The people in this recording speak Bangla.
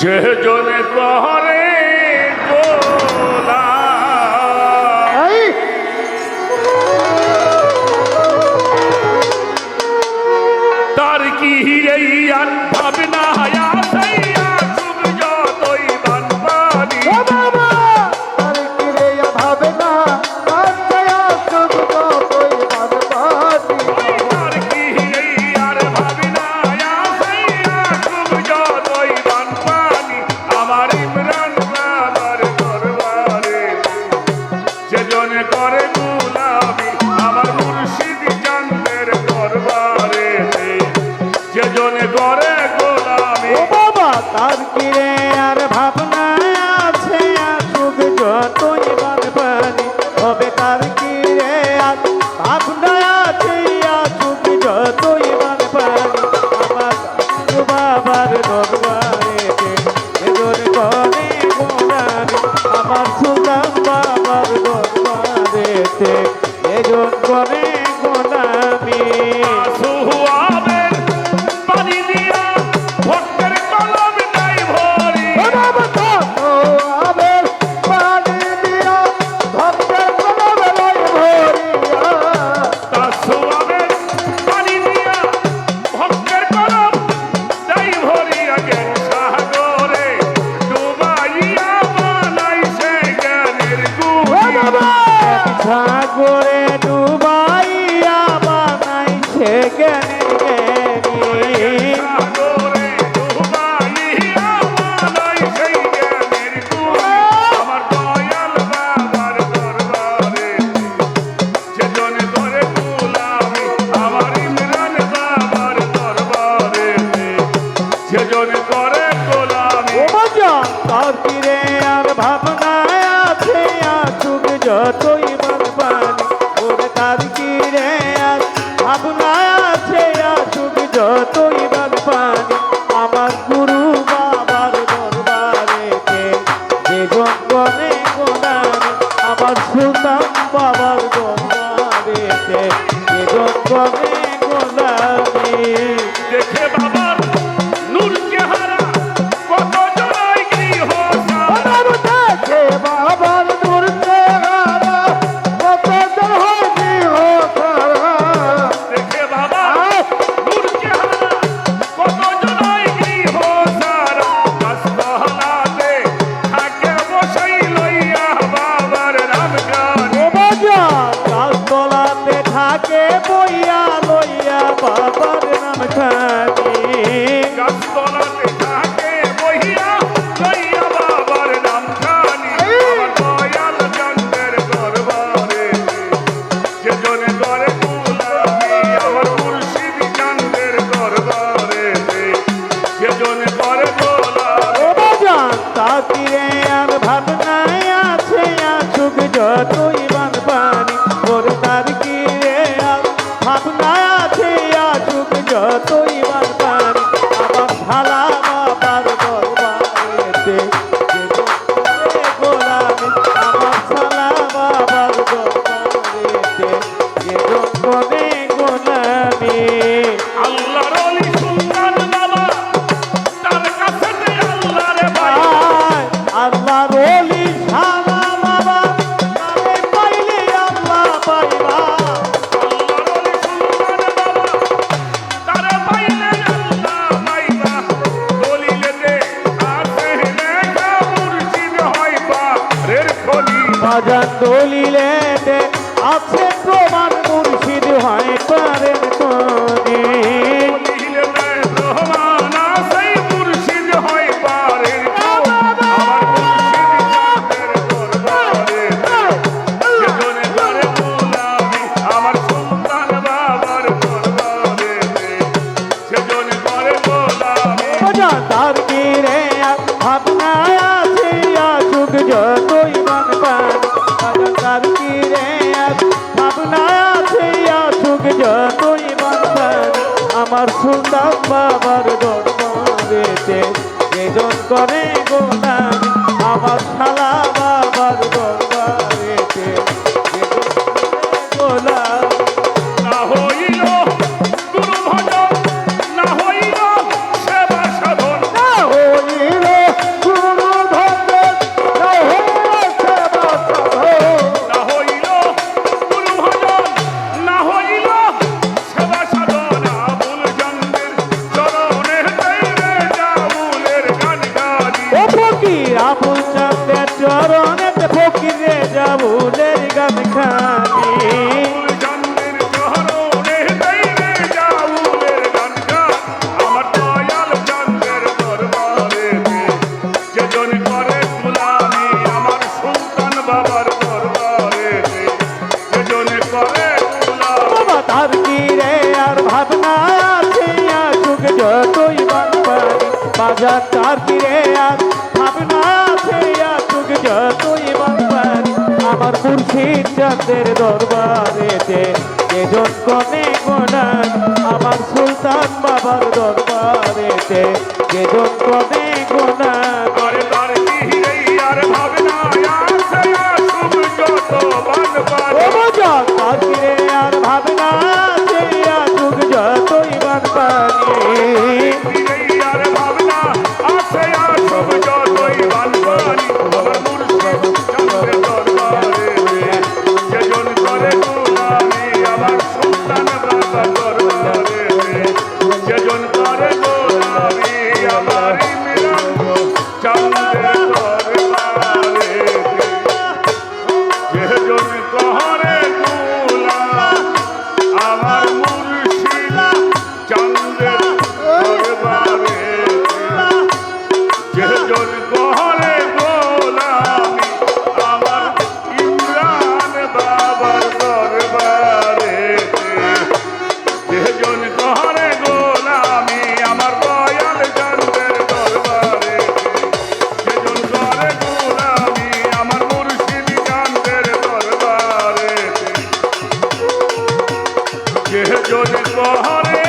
সেজনে করে গোলা তার কি হিরে আর ভাবনা তার কিরে আর ভাবনা আছে আসুক যতই বানপানি হবে তার কিরে আর ভাবনা আছে আসুক যতই বানপানি আমার বাবার দরবারেতে এজোর করে গোলামি আমার সুলতান বাবার দরবারেতে এজোর করে গোলামি সাগরে ডুবাইয়া বানাইছে জ্ঞানের জ্ঞানী সাগরে ডুবাইয়া বানাইছে জ্ঞানের গুণী আমার দয়াল বাবার দরবারে সেজনে করে গোলামি আমার ইমরান বাবার দরবারে সেজনে করে গোলামি ও বাজান তার কিরে আর ভাবনা আছে আসুক যতই যতই বানপানি আমার গুরু বাবার দরবারেতে যে জঙ্গলে গোলামি আমার সুলতান বাবার দরবারেতে যে জঙ্গলে গোলামি দেখে বাবার নূর চেহারা কত জয় গৃহ দেখে বাবার নূর চেহারা কত জয় গৃহ দেখে বাবা থাকে বইয়া লইয়া বাবার নাম খানি গাছতলাতে থাকে বইয়া লইয়া বাবার নাম খানি আমার দয়াল জন্মের দরবারে যেজনে করে গোলামি আমার মুর্শিদ জন্মের দরবারে যেজনে করে গোলামি ও বাজান তাকিরে আর ভাবনায় আছে আসুক যতই বানপানি ওরে তার ভাবনা আছে আসুক যতই বানপানি আমার শালা বাবার দরবারেতে গোলামি আমার শালা বাবার দরবারেতে যে গোলামি আল্লাহর ওলি সুলতান বাবা তার কাছে আল্লাহ রে ভাই আল্লাহর ওলি শালা বাবা তারে পাইলে আল্লাহ পাইবা বাজান দলিলেতে আছে প্রমাণ মুর্শিদ হয় পারেন কোনে দলিলেতে প্রমাণ আছে মুর্শিদ হয় পারেন আমার মুর্শিদ জাতের দরবারে যেজনে করে গোলামি আমার সুলতান বাবার দরবারে যেজনে করে গোলামি বাজান তার কিরে ভাবনা আছে আসুক যতই তার কিরে ভাবনা আছে আসুক যতই বানপানি আমার সুলতান বাবার দরবারেতে যেজন করে গোলামি আমার শালা বাবার দরবারেতে যেজন করে গোলামি না হইল গুরু ভজন না হইল সেবা সাধন না হইল মুর্শিদ চাঁদের দরবারেতে যেজন কনে গোনান আমার সুলতান বাবার দরবারেতে যেজন কনে গোনান করে তার কি আর ভাবনা আছে আসুক যত বানপানি ও মজান তাকিরে আর ভাবনা সে আসুক যতই বানপানি আর ভাবনা আছে আসুক যতই বানপানি আমার মুর্শিদ চাঁদের দরবারে যেজন করে গোলামি আমার সুলতান বাবা দরবারে যেজন করে গোলামি আমার ইমরান চাঁদের দরবারে যেজন করে গোলাম আমার মুর্শিদ চাঁদের দরবারে যেজন করে গোলামি আমার ইমরান বাবার দরবারে যেজন করে গোলামি আমার দয়াল চাঁদের দরবারে যেজন করে গোলামি আমার মুর্শিদ চাঁদের দরবারে যেজন করে